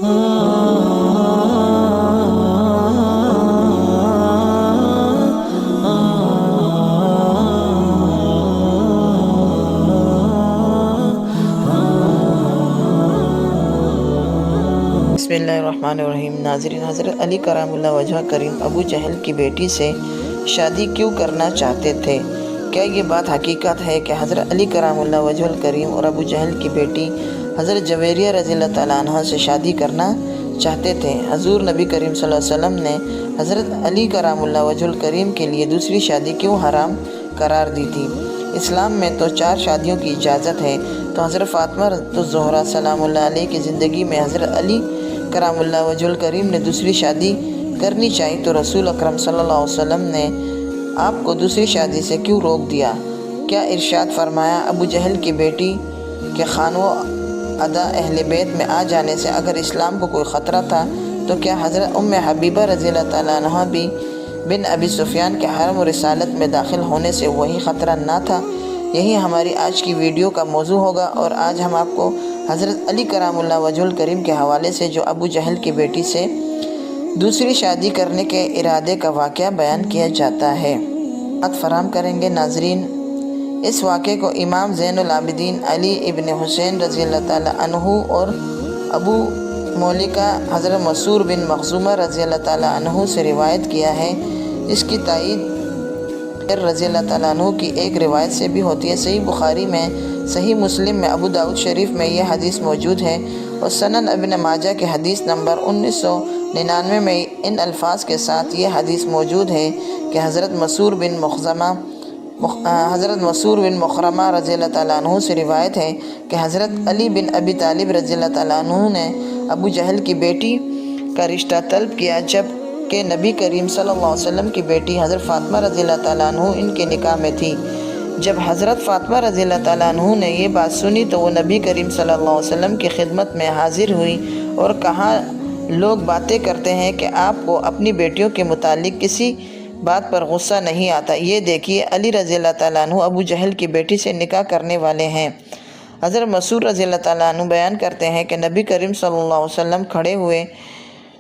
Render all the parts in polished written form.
بسم اللہ الرحمن الرحیم۔ ناظرین، حضرت علی کرم اللہ وجہ کریم ابو جہل کی بیٹی سے شادی کیوں کرنا چاہتے تھے؟ کیا یہ بات حقیقت ہے کہ حضرت علی کرم اللہ وجہ کریم اور ابو جہل کی بیٹی حضرت جویریہ رضی اللہ تعالیٰ عنہ سے شادی کرنا چاہتے تھے؟ حضور نبی کریم صلی اللہ علیہ وسلم نے حضرت علی کرم اللہ وجہ کریم کے لیے دوسری شادی کیوں حرام قرار دی تھی؟ اسلام میں تو 4 شادیوں کی اجازت ہے، تو حضرت فاطمہ الزہرا سلام اللہ علیہ کی زندگی میں حضرت علی کرم اللہ وجہ کریم نے دوسری شادی کرنی چاہی تو رسول اکرم صلی اللہ علیہ وسلم نے آپ کو دوسری شادی سے کیوں روک دیا؟ کیا ارشاد فرمایا ابو جہل کی بیٹی کے خانہ ادا اہل بیت میں آ جانے سے اگر اسلام کو کوئی خطرہ تھا تو کیا حضرت ام حبیبہ رضی اللہ تعالیٰ عنہ بھی بن ابی سفیان کے حرم و رسالت میں داخل ہونے سے وہی خطرہ نہ تھا؟ یہی ہماری آج کی ویڈیو کا موضوع ہوگا، اور آج ہم آپ کو حضرت علی کرم اللہ وجہ کریم کے حوالے سے جو ابو جہل کی بیٹی سے دوسری شادی کرنے کے ارادے کا واقعہ بیان کیا جاتا ہے، بات فراہم کریں گے۔ ناظرین، اس واقعے کو امام زین العابدین علی ابن حسین رضی اللہ تعالیٰ عنہ اور ابو مولکہ حضرت مسعود بن مخزومہ رضی اللہ تعالیٰ عنہ سے روایت کیا ہے۔ اس کی تائید رضی اللہ تعالیٰ عنہ کی ایک روایت سے بھی ہوتی ہے۔ صحیح بخاری میں، صحیح مسلم میں، ابو داؤد شریف میں یہ حدیث موجود ہے، اور سنن ابن ماجہ کے حدیث نمبر 1999 میں ان الفاظ کے ساتھ یہ حدیث موجود ہے کہ حضرت مسعود بن مخرمہ رضی اللہ تعالیٰ عنہ سے روایت ہے کہ حضرت علی بن ابی طالب رضی اللہ تعالیٰ عنہ نے ابو جہل کی بیٹی کا رشتہ طلب کیا، جب کہ نبی کریم صلی اللہ علیہ وسلم کی بیٹی حضرت فاطمہ رضی اللہ تعالیٰ عنہ ان کے نکاح میں تھی۔ جب حضرت فاطمہ رضی اللہ تعالیٰ عنہ نے یہ بات سنی تو وہ نبی کریم صلی اللہ علیہ وسلم کی خدمت میں حاضر ہوئی اور کہا، لوگ باتیں کرتے ہیں کہ آپ کو اپنی بیٹیوں کے متعلق کسی بات پر غصہ نہیں آتا، یہ دیکھیے علی رضی اللہ تعالیٰ عنہ ابو جہل کی بیٹی سے نکاح کرنے والے ہیں۔ حضرت مسعود رضی اللہ تعالیٰ عنہ بیان کرتے ہیں کہ نبی کریم صلی اللہ علیہ وسلم کھڑے ہوئے،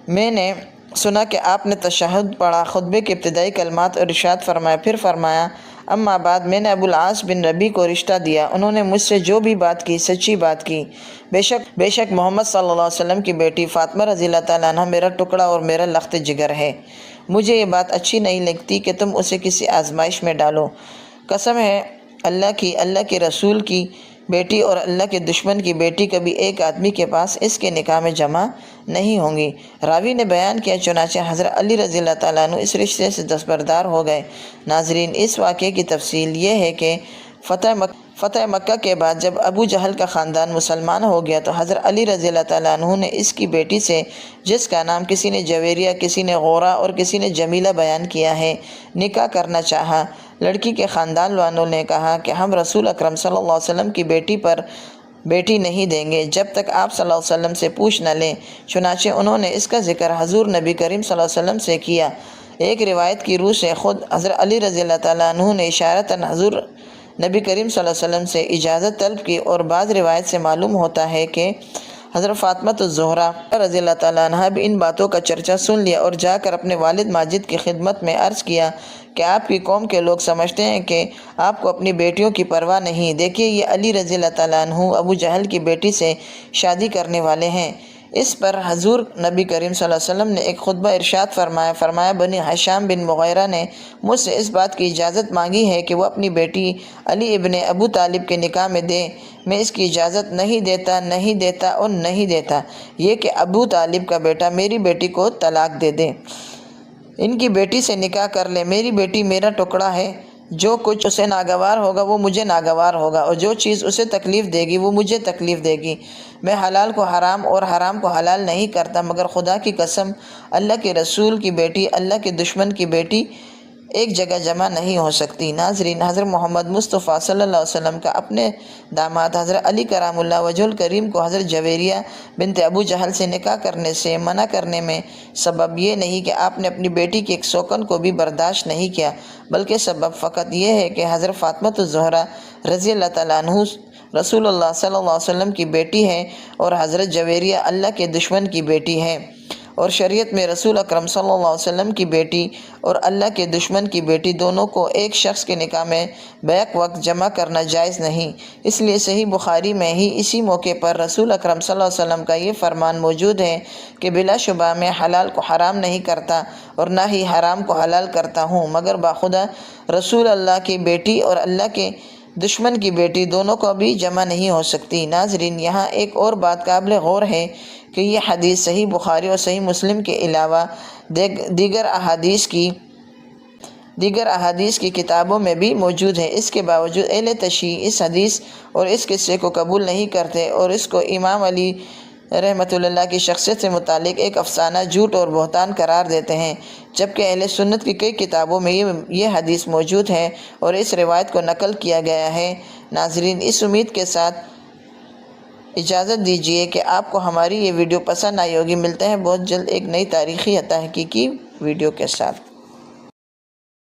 میں نے سنا کہ آپ نے تشہد پڑھا، خطبے کے ابتدائی کلمات اور ارشاد فرمایا، پھر فرمایا، اما بعد میں نے ابو العاص بن ربیع کو رشتہ دیا، انہوں نے مجھ سے جو بھی بات کی سچی بات کی، بے شک محمد صلی اللہ علیہ وسلم کی بیٹی فاطمہ رضی اللہ تعالیٰ عنہ میرا ٹکڑا اور میرا لخت جگر ہے، مجھے یہ بات اچھی نہیں لگتی کہ تم اسے کسی آزمائش میں ڈالو، قسم ہے اللہ کے رسول کی بیٹی اور اللہ کے دشمن کی بیٹی کبھی ایک آدمی کے پاس اس کے نکاح میں جمع نہیں ہوں گی۔ راوی نے بیان کیا، چنانچہ حضرت علی رضی اللہ تعالیٰ عنہ اس رشتے سے دستبردار ہو گئے۔ ناظرین، اس واقعے کی تفصیل یہ ہے کہ فتح مکہ کے بعد جب ابو جہل کا خاندان مسلمان ہو گیا تو حضرت علی رضی اللہ تعالیٰ عنہ نے اس کی بیٹی سے، جس کا نام کسی نے جویریہ، کسی نے غورہ اور کسی نے جمیلہ بیان کیا ہے، نکاح کرنا چاہا۔ لڑکی کے خاندان والوں نے کہا کہ ہم رسول اکرم صلی اللہ علیہ وسلم کی بیٹی پر بیٹی نہیں دیں گے جب تک آپ صلی اللہ علیہ وسلم سے پوچھ نہ لیں، چنانچہ انہوں نے اس کا ذکر حضور نبی کریم صلی اللہ علیہ وسلم سے کیا۔ ایک روایت کی روح سے خود حضرت علی رضی اللہ تعالیٰ عنہ نے اشارتاً حضور نبی کریم صلی اللہ علیہ وسلم سے اجازت طلب کی، اور بعض روایت سے معلوم ہوتا ہے کہ حضرت فاطمہ الزہرا رضی اللہ تعالیٰ عنہ بھی ان باتوں کا چرچا سن لیا اور جا کر اپنے والد ماجد کی خدمت میں عرض کیا کہ آپ کی قوم کے لوگ سمجھتے ہیں کہ آپ کو اپنی بیٹیوں کی پرواہ نہیں، دیکھیے یہ علی رضی اللہ تعالیٰ عنہ ابو جہل کی بیٹی سے شادی کرنے والے ہیں۔ اس پر حضور نبی کریم صلی اللہ علیہ وسلم نے ایک خطبہ ارشاد فرمایا، بنی ہشام بن مغیرہ نے مجھ سے اس بات کی اجازت مانگی ہے کہ وہ اپنی بیٹی علی ابن ابو طالب کے نکاح میں دے، میں اس کی اجازت نہیں دیتا اور نہیں دیتا، یہ کہ ابو طالب کا بیٹا میری بیٹی کو طلاق دے دے، ان کی بیٹی سے نکاح کر لے، میری بیٹی میرا ٹکڑا ہے، جو کچھ اسے ناگوار ہوگا وہ مجھے ناگوار ہوگا، اور جو چیز اسے تکلیف دے گی وہ مجھے تکلیف دے گی، میں حلال کو حرام اور حرام کو حلال نہیں کرتا، مگر خدا کی قسم اللہ کے رسول کی بیٹی اللہ کے دشمن کی بیٹی ایک جگہ جمع نہیں ہو سکتی۔ ناظرین، حضرت محمد مصطفیٰ صلی اللہ علیہ وسلم کا اپنے داماد حضرت علی کرم اللہ وجہ کریم کو حضرت جویریہ بنت ابو جہل سے نکاح کرنے سے منع کرنے میں سبب یہ نہیں کہ آپ نے اپنی بیٹی کی ایک سوکن کو بھی برداشت نہیں کیا، بلکہ سبب فقط یہ ہے کہ حضرت فاطمہ الزہرا رضی اللہ تعالیٰ عنہ رسول اللہ صلی اللہ علیہ وسلم کی بیٹی ہے اور حضرت جویریہ اللہ کے دشمن کی بیٹی ہے، اور شریعت میں رسول اکرم صلی اللہ علیہ وسلم کی بیٹی اور اللہ کے دشمن کی بیٹی دونوں کو ایک شخص کے نکاح میں بیک وقت جمع کرنا جائز نہیں۔ اس لیے صحیح بخاری میں ہی اسی موقع پر رسول اکرم صلی اللہ علیہ وسلم کا یہ فرمان موجود ہے کہ بلا شبہ میں حلال کو حرام نہیں کرتا اور نہ ہی حرام کو حلال کرتا ہوں، مگر باخدا رسول اللہ کی بیٹی اور اللہ کے دشمن کی بیٹی دونوں کو بھی جمع نہیں ہو سکتی۔ ناظرین، یہاں ایک اور بات قابل غور ہے کہ یہ حدیث صحیح بخاری اور صحیح مسلم کے علاوہ دیگر احادیث کی کتابوں میں بھی موجود ہے۔ اس کے باوجود اہل تشیع اس حدیث اور اس قصے کو قبول نہیں کرتے اور اس کو امام علی رحمۃ اللہ کی شخصیت سے متعلق ایک افسانہ، جھوٹ اور بہتان قرار دیتے ہیں، جبکہ اہل سنت کی کئی کتابوں میں یہ حدیث موجود ہے اور اس روایت کو نقل کیا گیا ہے۔ ناظرین، اس امید کے ساتھ اجازت دیجیے کہ آپ کو ہماری یہ ویڈیو پسند آئی ہوگی۔ ملتے ہیں بہت جلد ایک نئی تاریخی یا تحقیقی ویڈیو کے ساتھ۔